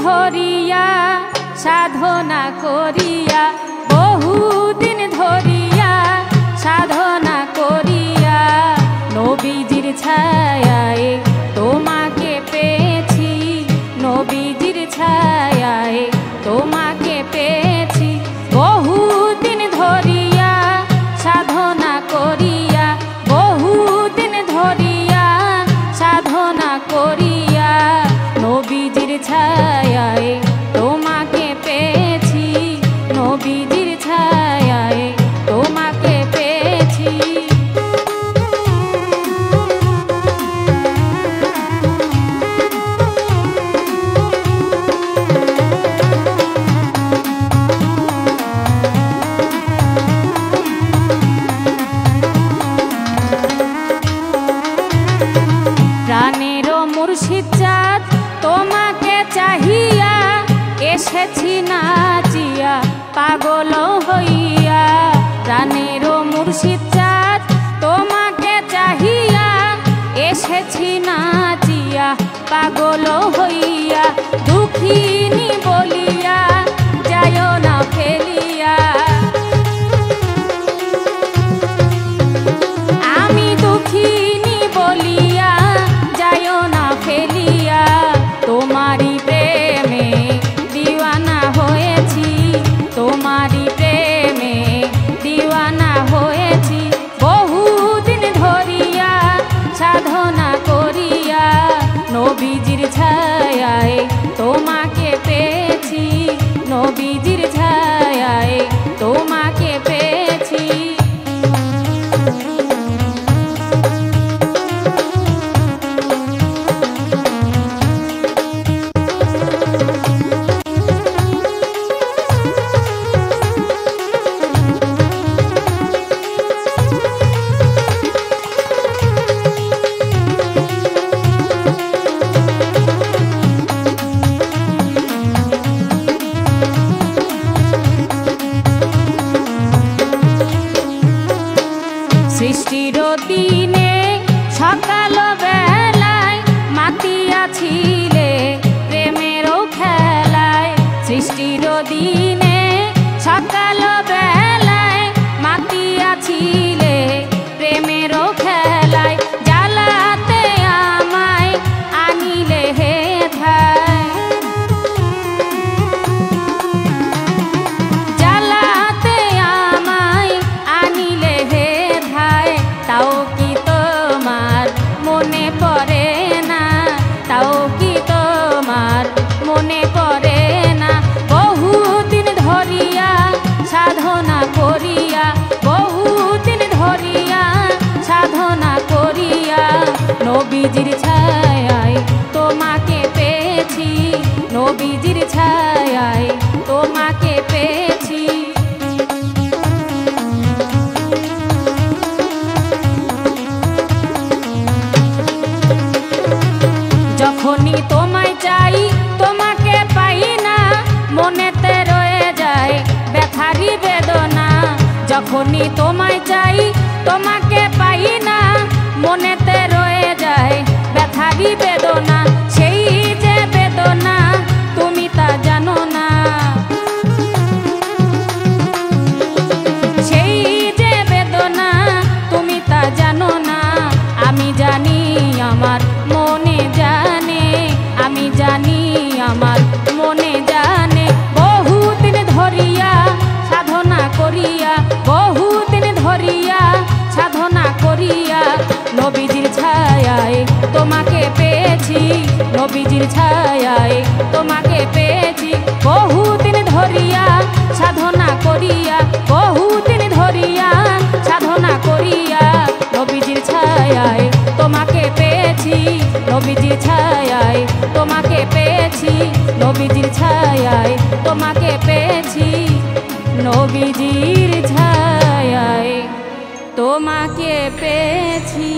ধরিয়া সাধনা করিয়া, বহুদিন ধরিয়া সাধনা করিয়া, নবীজির ছায়ায় তোমাকে পেয়েছি, নবীজির ছায়ায় তোমাকে পেয়েছি। বহুদিন ধরিয়া সাধনা করিয়া, বহুদিন ধরিয়া সাধনা করিয়া, নবীজির ছায়ায় তোমাকে পেয়েছি, নবীজির ছায়ায় তোমাকে পেয়েছি। প্রাণেরও মুর্শিদ চাঁদ তোমাকে চাহিয়া, এসেছি নাচিয়া পাগল হইয়া। প্রাণেরও মুর্শিদ চাঁদ তোমাকে চাহিয়া, এসেছি নাচিয়া পাগল হইয়া। দুঃখিনী বলিয়া যায় না ফেলিয়া, আমি দুঃখিনী বলিয়া যায় না ফেলিয়া। তোমারই প্রেমে দিওয়ানা হয়েছি, তোমারই প্রেমে দিওয়ানা হয়েছি। বহুদিন ধরিয়া সাধনা করিয়া, নবীজির ছায়ায় তোমাকে পেয়েছি, নবীজির ছায়ায় তোমাকে পেয়েছি। সৃষ্টির দিনে সকাল বেলায় মাতিয়াছিলে প্রেমেরও খেলায়, সৃষ্টির দিনে সকাল বেলায় মাতিয়াছিলে প্রেমেরও খেলায়। জ্বালাতে আমায় আনিলে হেথায়, জ্বালাতে আমায় আনিলে হেথায়। তাও কি তোমার মনে পড়ে না, তাও কি তোমার মনে পড়ে না। বহুদিন ধরিয়া সাধনা করিয়া, বহুদিন ধরিয়া সাধনা করিয়া, নবীজির ছায়ায় তোমাকে পেয়েছি, নবীজির ছায়ায় তোমাকে পেয়েছি। যখনই তোমায় চাই তোমাকে পাই না, মনেতে রয়ে যায় ব্যথারি বেদনা। যখনই তোমায় চাই তোমাকে পাই না, মনেতে রয়ে যায় ব্যথারি বেদনা। সেই যে বেদনা তুমি তা জানো না, সেই যে বেদনা তুমি তা জানো না। আমি জানি আমার মনে জানে, আমি জানি আমার মনে জানে। বহুদিন ধরিয়া সাধনা করিয়া, বহুদিন ধরিয়া সাধনা করিয়া, নবীজির ছায়ায় তোমাকে পেয়েছি, নবীজির ছায়ায় তোমাকে পেয়েছি। বহুদিন ধরিয়া সাধনা করিয়া, বহুদিন ধরিয়া সাধনা করিয়া, নবীজির ছায়ায় তোমাকে পেয়েছি, নবীজির ছায়ায় তোমাকে পেয়েছি, নবীজির ছায়ায় তোমাকে পেয়েছি, নবীজির ছায়ায় তোমাকে পেয়েছি।